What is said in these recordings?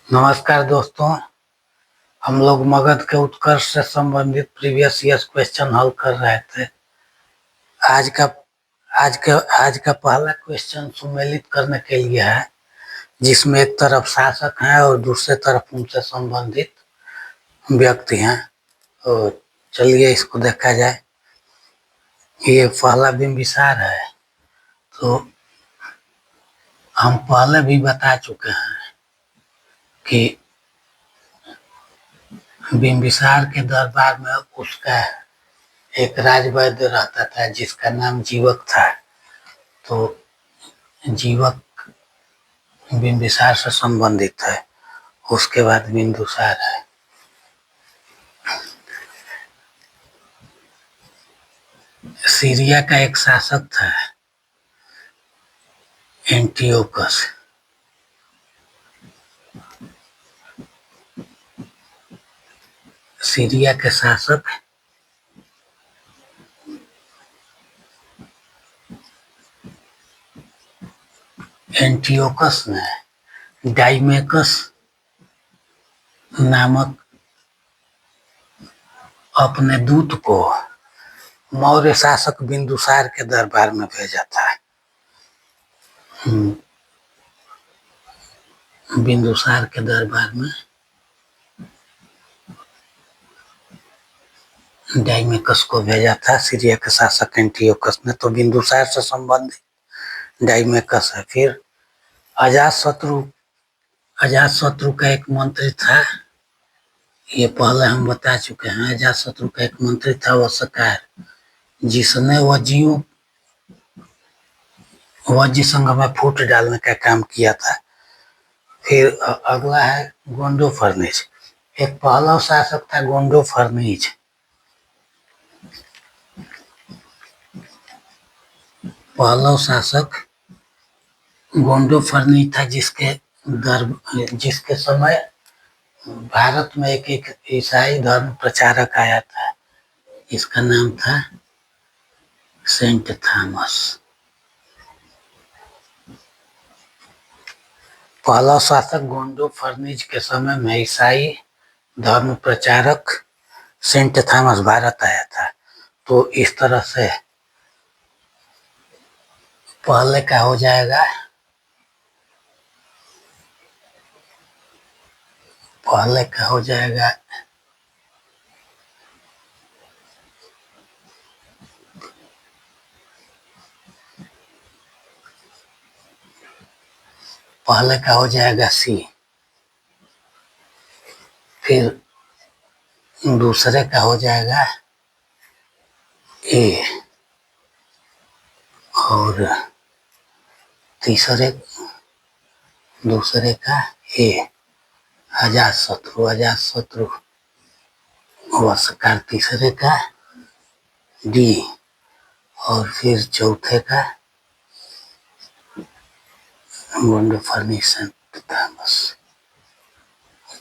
नमस्कार दोस्तों। हम लोग मगध के उत्कर्ष से संबंधित प्रीवियस ईयर क्वेश्चन हल कर रहे थे। आज का आज का पहला क्वेश्चन सुमेलित करने के लिए है, जिसमें एक तरफ शासक हैं और दूसरे तरफ उनसे संबंधित व्यक्ति हैं। तो चलिए इसको देखा जाए। ये पहला बिंबिसार है। तो हम पहले भी बता चुके हैं कि बिंबिसार के दरबार में उसका एक राजवैद्य रहता था जिसका नाम जीवक था। तो जीवक बिंबिसार से संबंधित है। उसके बाद बिंदुसार है। सीरिया का एक शासक था एंटियोकस। सीरिया के शासक एंटियोकस ने डाइमेकस नामक अपने दूत को मौर्य शासक बिंदुसार के दरबार में भेजा था। बिंदुसार के दरबार में डाइमेकस को भेजा था सीरिया के शासक एंटियोकस ने। तो बिंदुसार से संबंधित डाइमेकस है। फिर अजातशत्रु का एक मंत्री था। ये पहले हम बता चुके हैं। अजातशत्रु का एक मंत्री था वस्कार, जिसने वज्जी संघ में फूट डालने का काम किया था। फिर अगला है गोंडोफर्निज। एक पहला शासक था गोंडोफर्निज। पहला शासक गोंडोफर्निज था, जिसके समय भारत में एक ईसाई धर्म प्रचारक आया था। इसका नाम था सेंट थॉमस। पहला शासक गोंडोफर्निज के समय में ईसाई धर्म प्रचारक सेंट थॉमस भारत आया था। तो इस तरह से पहले का हो जाएगा सी। फिर दूसरे का हो जाएगा ए और दूसरे का ए। अजातशत्रु वस्कार तीसरे का डी और फिर चौथे का गोंडोफर्निज सेंट थॉमस,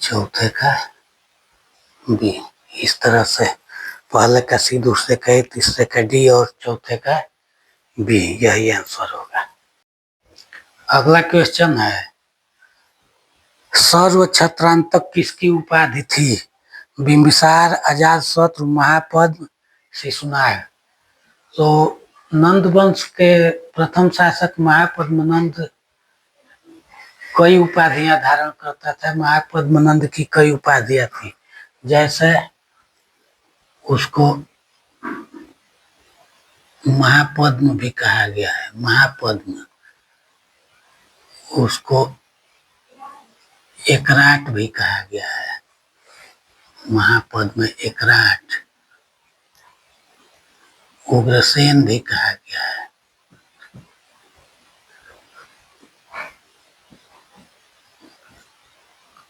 चौथे का बी। इस तरह से पहले का सी, दूसरे का ए, तीसरे का डी और चौथे का बी। यही आंसर होगा। अगला क्वेश्चन है, सर्व छत्रांतक किसकी उपाधि थी? बिंबिसार, अजातशत्रु, महापद्म, शिशुनाग। तो नंद वंश के प्रथम शासक महापद्मनंद कई उपाधियां धारण करता था। महापद्मनंद की कई उपाधियां थी, जैसे उसको महापद्म भी कहा गया है। महापद्म, उसको एकराट भी कहा गया है। महापद्म, एकराट, उग्रसेन भी कहा गया है।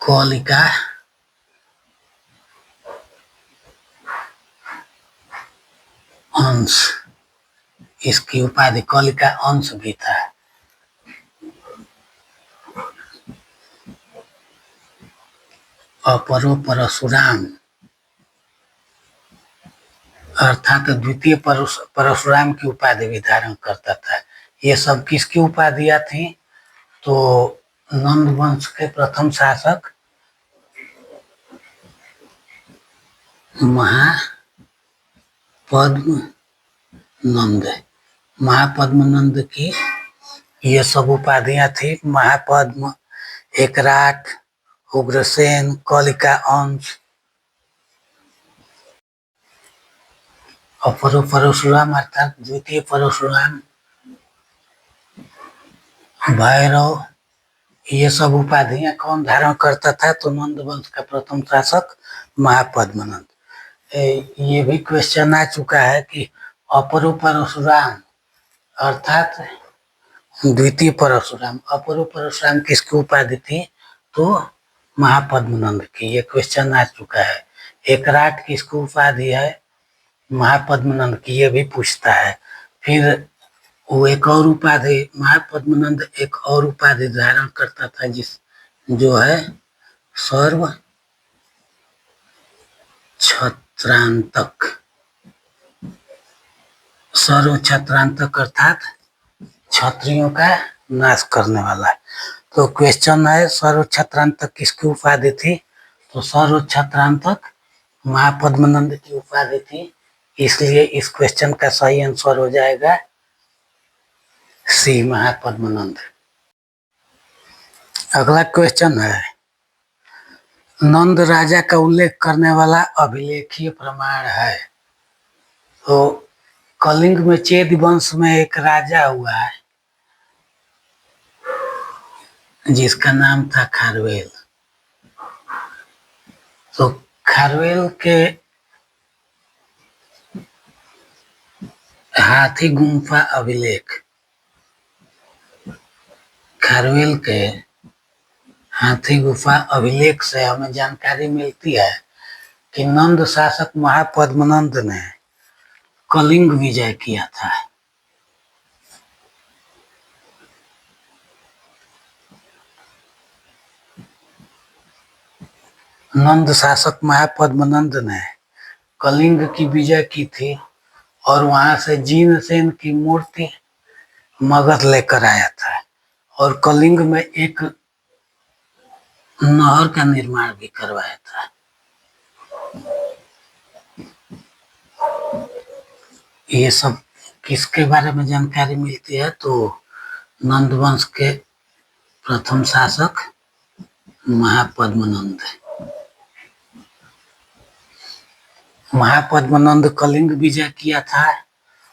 कौलिका, अंश, इसकी उपाधि कौलिका अंश भी था। अपरो परशुराम, अर्थात द्वितीय परशुराम की उपाधि भी धारण करता था। ये सब किसकी उपाधियां थी? तो नंद वंश के प्रथम शासक महापद्म नंद। महापद्मनंद की ये सब उपाधियां थी। महापद्म, एकराट, उग्रसेन, कलिका अंश, अपरो परशुराम अर्थात द्वितीय परशुराम, भैरव, ये सब उपाधियां कौन धारण करता था? तो नंद वंश का प्रथम शासक महापद्मनंद। ये भी क्वेश्चन आ चुका है कि अपरो परशुराम अर्थात द्वितीय परशुराम, अपरो परशुराम किसकी उपाधि थी? तो महापद्मनंद की। ये क्वेश्चन आ चुका है। एकराट किसकी उपाधि है? महापद्मनंद की। ये भी पूछता है। फिर वो एक और उपाधि, महापद्मनंद एक और उपाधि धारण करता था जो है सर्व छत्रांतक। सर्व छत्रांतक अर्थात क्षत्रियों का नाश करने वाला। तो क्वेश्चन है सर्व छत्रांतक किसकी उपाधि थी? तो सर्व छत्रांतक महापद्मनंद की उपाधि थी। इसलिए इस क्वेश्चन का सही आंसर हो जाएगा सी, महापद्मनंद। अगला क्वेश्चन है नंद राजा का उल्लेख करने वाला अभिलेखीय प्रमाण है। तो कलिंग में चेद वंश में एक राजा हुआ है जिसका नाम था खारवेल। तो खारवेल के हाथी गुम्फा अभिलेख, खारवेल के हाथी गुफा अभिलेख से हमें जानकारी मिलती है कि नंद शासक महापद्मनंद ने कलिंग विजय किया था। नंद शासक महापद्मनंद ने कलिंग की विजय की थी और वहां से जिनसेन की मूर्ति मगध लेकर आया था और कलिंग में एक नहर का निर्माण भी करवाया था। ये सब किसके बारे में जानकारी मिलती है? तो नंद वंश के प्रथम शासक महापद्मनंद। महापद्मनंद कलिंग विजय किया था,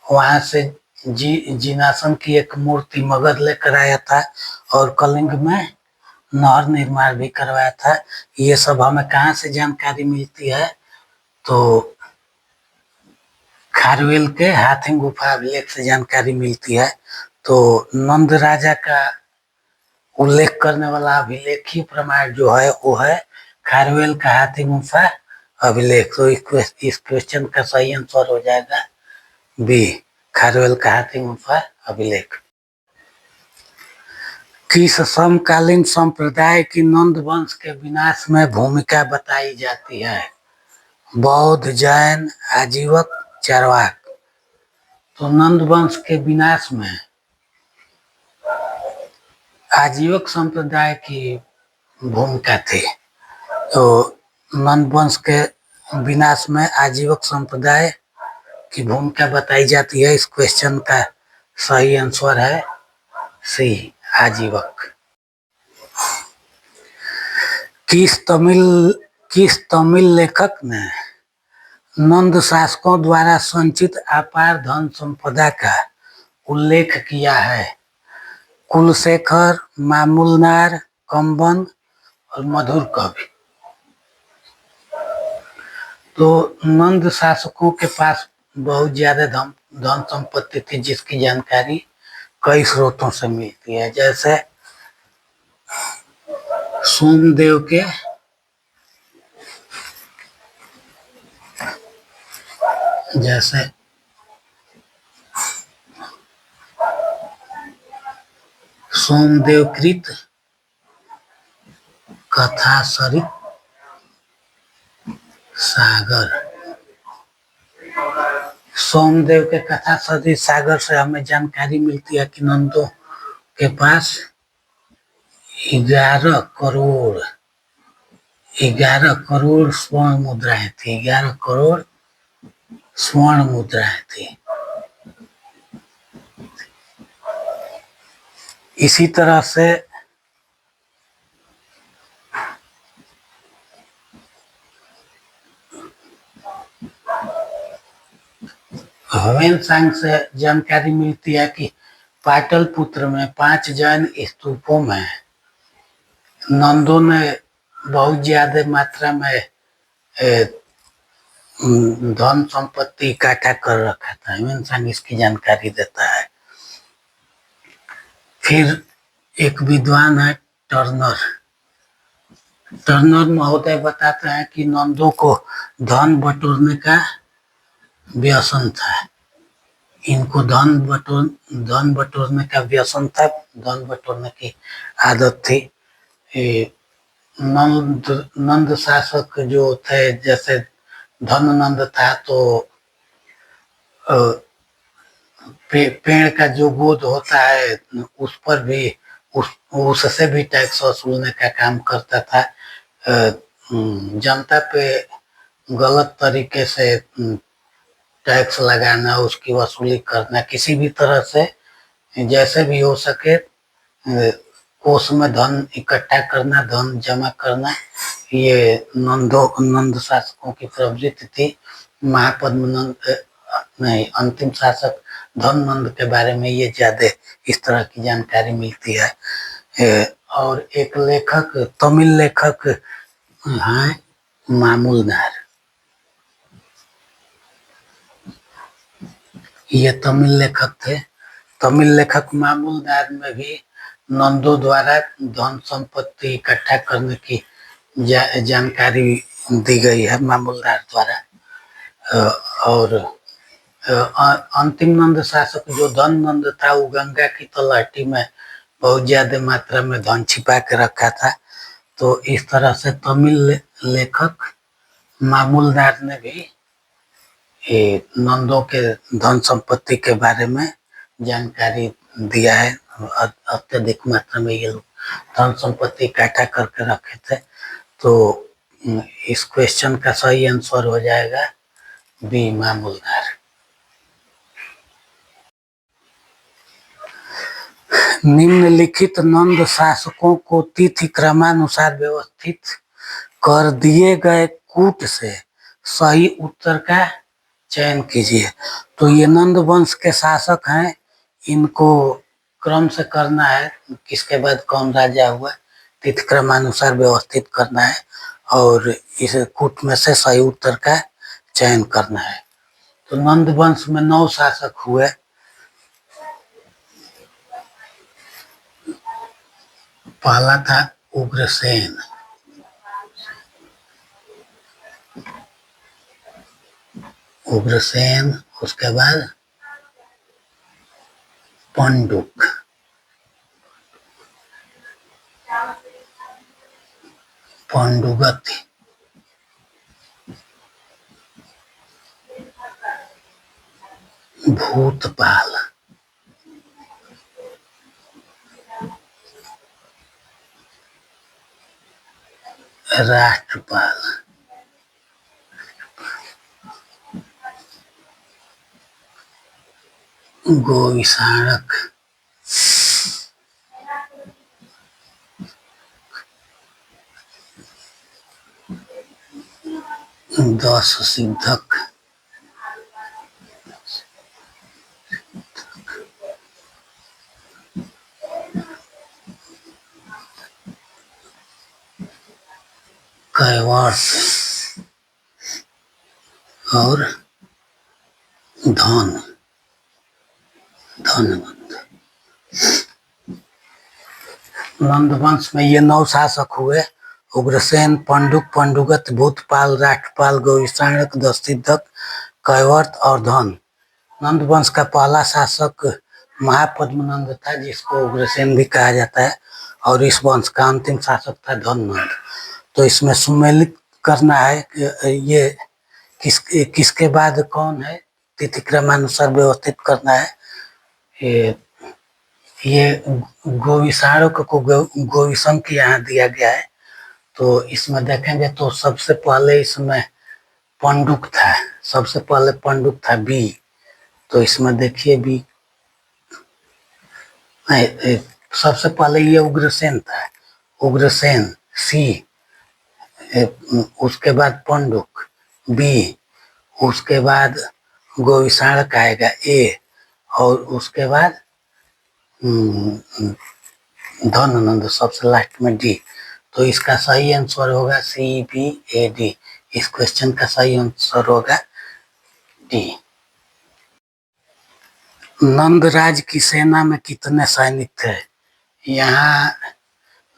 वहां से जिनासन की एक मूर्ति मगध लेकर आया था और कलिंग में नहर निर्माण भी करवाया था। ये सब हमें कहाँ से जानकारी मिलती है? तो खारवेल के हाथी गुफा अभिलेख से जानकारी मिलती है। तो नंद राजा का उल्लेख करने वाला अभिलेखीय प्रमाण जो है वो है खारवेल का हाथी गुफा अभिलेख। तो इस क्वेश्चन का सही आंसर हो जाएगा बी, खारवेल का हाथी गुफा अभिलेख। किस समकालीन संप्रदाय की नंद वंश के विनाश में भूमिका बताई जाती है? बौद्ध, जैन, आजीवक, चारवाक। तो नंद वंश के विनाश में आजीवक संप्रदाय की भूमिका थी। तो नंद वंश के विनाश में आजीवक संप्रदाय की भूमिका बताई जाती है। इस क्वेश्चन का सही आंसर है सी, आजीवक। किस तमिल लेखक ने नंद शासकों द्वारा संचित अपार धन संपदा का उल्लेख किया है? कुलशेखर, मामूलनार, कंबन और मधुर कवि। तो नंद शासकों के पास बहुत ज्यादा धन संपत्ति थी जिसकी जानकारी कई स्रोतों से मिलती है। जैसे सोमदेव के सोमदेवकृत कथा सरित सागर। सोमदेव के कथा सरित सागर से हमें जानकारी मिलती है कि नंदों के पास 11 करोड़ 11 करोड़ स्वर्ण मुद्राएं थी, 11 करोड़ स्वर्ण मुद्राएं थी। इसी तरह से ह्वेनसांग से जानकारी मिलती है कि पाटलिपुत्र में 5 जैन स्तूपों में नंदों ने बहुत ज्यादा मात्रा में धन संपत्ति इकट्ठा कर रखा था। ह्वेनसांग इसकी जानकारी देता है। फिर एक विद्वान है टर्नर। टर्नर महोदय बताते हैं कि नंदों को धन बटोरने का व्यसन था। इनको धन बटोरने का व्यसन था, धन बटोरने की आदत थी। नंद शासक जो थे, जैसे धननंद था तो पेड़ का जो गोद होता है उस पर भी उससे भी टैक्स वसूलने का काम करता था। जनता पे गलत तरीके से टैक्स लगाना, उसकी वसूली करना, किसी भी तरह से जैसे भी हो सके कोष में धन इकट्ठा करना, धन जमा करना, ये नंद शासकों की प्रवृत्ति थी। महापद्मनंद नहीं, अंतिम शासक धननंद के बारे में ये ज्यादा इस तरह की जानकारी मिलती है। और एक लेखक, तमिल लेखक हैं मामूलनार। ये तमिल लेखक थे। तमिल लेखक मामूलनार में भी नंदों द्वारा धन संपत्ति इकट्ठा करने की जानकारी दी गई है मामूलनार द्वारा। और अंतिम नंद शासक जो धन नंद था, वो गंगा की तलहटी में बहुत ज्यादा मात्रा में धन छिपा के रखा था। तो इस तरह से तमिल लेखक मामूलनार ने भी नंदों के धन संपत्ति के बारे में जानकारी दिया है। अत्यधिक मात्रा में ये लोग धन संपत्ति इकट्ठा करके रखे थे। तो इस क्वेश्चन का सही आंसर हो जाएगा बी, मामूलनार। निम्नलिखित नंद शासकों को तिथि क्रमानुसार व्यवस्थित कर दिए गए कूट से सही उत्तर का चयन कीजिए। तो ये नंद वंश के शासक हैं, इनको क्रम से करना है, किसके बाद कौन राजा हुआ, तिथि क्रमानुसार व्यवस्थित करना है और इस कूट में से सही उत्तर का चयन करना है। तो नंद वंश में 9 शासक हुए। पहला था उग्रसेन, उसके बाद पंडुक, पंडुगति, भूतपाल, राष्ट्रपाल, गोविसाणक, दस सिद्धक, कैवर्त और धनवंत। नंद वंश में ये 9 शासक हुए: उग्रसेन, पंडुक, पंडुगत, भूतपाल, राष्ट्रपाल, गोविसाणक, दससिद्धक, कैवर्त और धन। नंद वंश का पहला शासक महापद्मनंद था, जिसको उग्रसेन भी कहा जाता है, और इस वंश का अंतिम शासक था धननंद। तो इसमें सुमेलित करना है कि ये किसके बाद कौन है, तिथि क्रमानुसार व्यवस्थित करना है। ये गोविसाणक को गोविसंक यहाँ दिया गया है, तो इसमें देखेंगे तो सबसे पहले इसमें पंडुक था, सबसे पहले पंडुक था बी। तो इसमें देखिए बी, सबसे पहले ये उग्रसेन था, उग्रसेन सी, उसके बाद पंडुक बी, उसके बाद गोविसाणक आएगा ए, और उसके बाद धनानंद सबसे लास्ट में डी। तो इसका सही आंसर होगा सी बी ए डी। इस क्वेश्चन का सही आंसर होगा डी। नंदराज की सेना में कितने सैनिक थे? यहाँ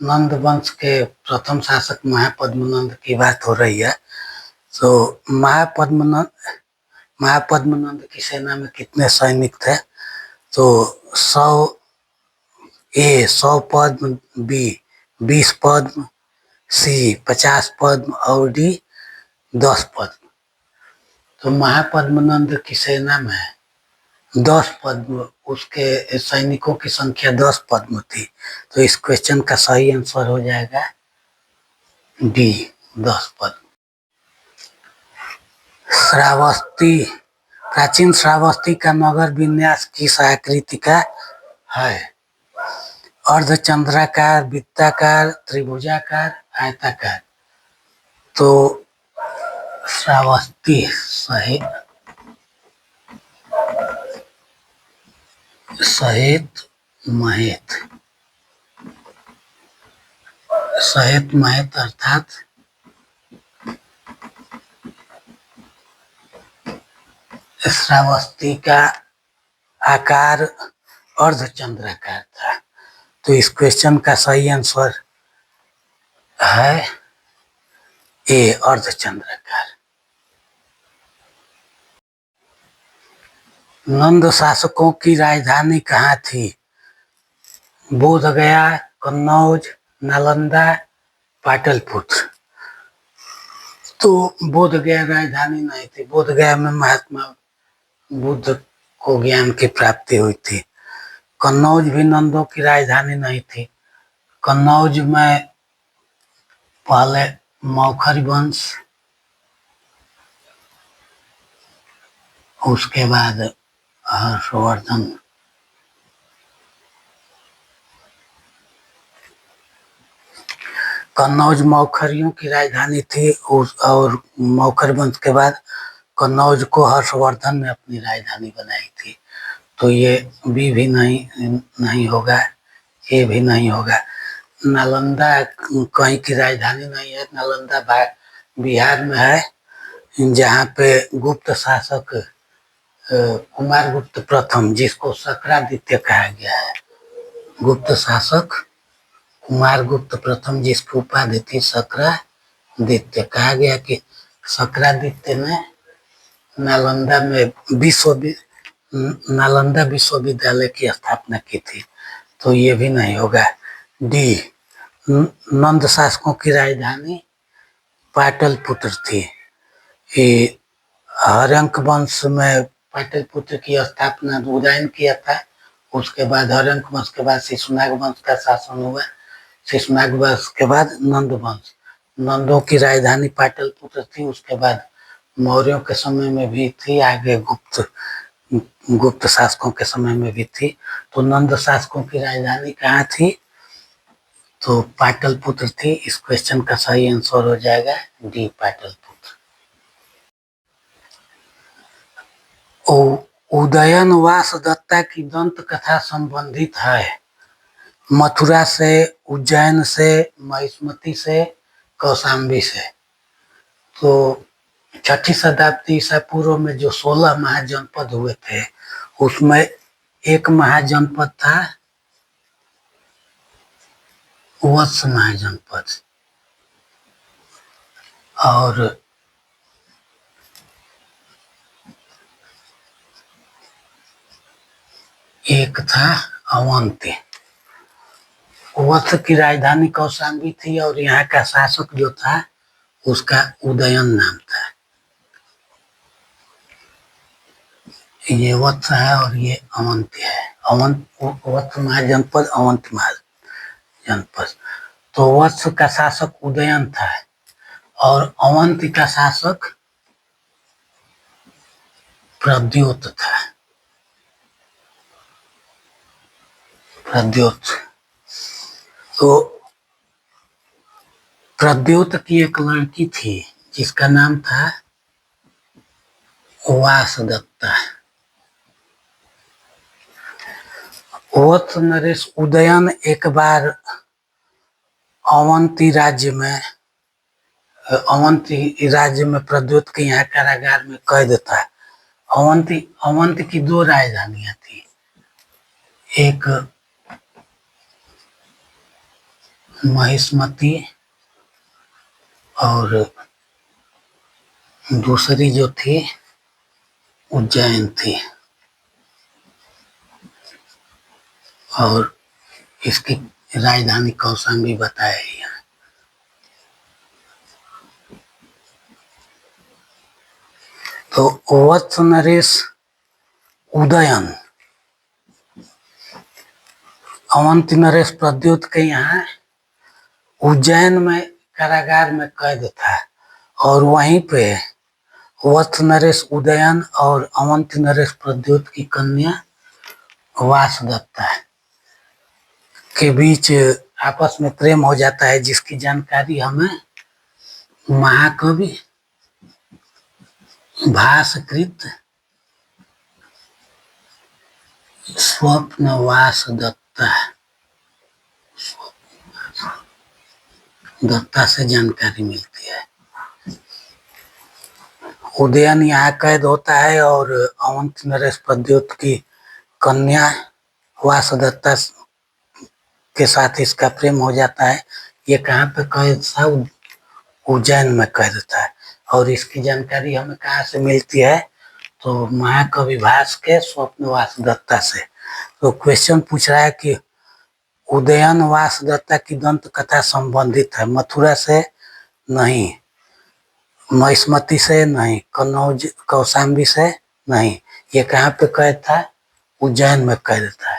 नंद वंश के प्रथम शासक महापद्मनंद की बात हो रही है। तो महापद्मनंद की सेना में कितने सैनिक थे? तो 100 पद्म, बी 20 पद्म, सी 50 पद्म और डी 10 पद्म। तो महापद्मनंद की सेना में 10 पद्म, उसके सैनिकों की संख्या 10 पद्म थी। तो इस क्वेश्चन का सही आंसर हो जाएगा डी 10 पद्म। श्रावस्ती, प्राचीन श्रावस्ती का नगर विन्यास किस आकृति का है? अर्धचंद्राकार, वृत्ताकार, त्रिभुजाकार, आयताकार। तो श्रावस्ती सहित महेत, सहित महेत अर्थात श्रावस्ती का आकार अर्धचंद्राकार था। तो इस क्वेश्चन का सही आंसर है ए अर्धचंद्राकार। नंद शासकों की राजधानी कहाँ थी? बोधगया, कन्नौज, नालंदा, पाटलिपुत्र। तो बोधगया राजधानी नहीं थी, बोधगया में महात्मा बुद्ध को ज्ञान की प्राप्ति हुई थी। कन्नौज भी नंदों की राजधानी नहीं थी, कन्नौज में पहले मौखरी वंश, उसके बाद हर्षवर्धन, कन्नौज मौखरियों की राजधानी थी, और मौखर वंश के बाद कन्नौज को हर्षवर्धन ने अपनी राजधानी बनाई थी। तो ये बी भी नहीं होगा, ए भी नहीं होगा। नालंदा कहीं की राजधानी नहीं है, नालंदा बिहार में है, जहाँ पे गुप्त शासक कुमारगुप्त प्रथम, जिसको शक्रादित्य कहा गया है, गुप्त शासक कुमारगुप्त प्रथम, जिसकी उपाधि थी शक्रादित्य। कहा गया कि शक्रादित्य ने नालंदा विश्वविद्यालय की स्थापना की थी। तो ये भी नहीं होगा। डी, नंद शासकों की राजधानी पाटलिपुत्र थी। हर्यंक वंश में पाटलिपुत्र की स्थापना उदयन किया था। उसके बाद हर्यंक वंश के बाद शिशुनाग वंश का शासन हुआ। शिशुनाग वंश के बाद नंद वंश, नंदों की राजधानी पाटलिपुत्र थी। उसके बाद मौर्यों के समय में भी थी, आगे गुप्त शासकों के समय में भी थी। तो नंद शासकों की राजधानी कहाँ थी? तो पाटलिपुत्र थी। इस क्वेश्चन का सही आंसर हो जाएगा डी पाटलिपुत्र। उदयन वासदत्ता की दंत कथा संबंधित है मथुरा से, उज्जैन से, महिष्मती से, कौशाम्बी से। तो 6ठी शताब्दी ईसा पूर्व में जो 16 महाजनपद हुए थे, उसमें एक महाजनपद था वत्स महाजनपद, और एक था अवंती। वत्स की राजधानी कौशाम्बी थी, और यहाँ का शासक जो था उसका उदयन नाम था। ये वत्स है और ये अवंती है। वत्स महाजनपद, अवंत महाजनपद। तो वत्स का शासक उदयन था और अवंती का शासक प्रद्योत था। प्रद्योत। तो प्रद्योत की एक लड़की थी जिसका नाम था वासदत्ता। वत्स नरेश उदयन एक बार अवंती राज्य में प्रद्योत के यहाँ कारागार में कैद था। अवंती की दो राजधानियां थी, एक महिष्मती और दूसरी जो थी उज्जैन थी। और इसकी राजधानी कौशाम्बी बताया है। तो वत्स नरेश उदयन अवंती नरेश प्रद्योत के यहाँ उज्जैन में कारागार में कैद था और वहीं पे वत्स नरेश उदयन और अवंती नरेश प्रद्योत की कन्या वासदत्ता के बीच आपस में प्रेम हो जाता है, जिसकी जानकारी हमें महाकवि भासकृत दत्ता से जानकारी मिलती है। उदयन यहाँ कैद होता है और अवंती नरेश प्रद्योत की कन्या वासदत्ता के साथ इसका प्रेम हो जाता है। ये कहाँ पे कैद था? उज्जैन में कैद था। और इसकी जानकारी हमें कहाँ से मिलती है? तो महाकवि भास के स्वप्न वासदत्ता से। तो क्वेश्चन पूछ रहा है कि उदयन वासदत्ता की दंत कथा संबंधित है, मथुरा से नहीं, महिष्मती से नहीं, कन्नौज कौशाम्बी से नहीं। ये कहाँ पे कैद था? उज्जैन में कैद था।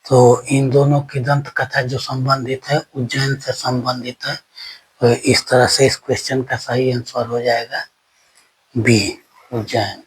तो इन दोनों की दंत कथा जो संबंधित है उज्जैन से संबंधित है। तो इस तरह से इस क्वेश्चन का सही आंसर हो जाएगा बी, उज्जैन।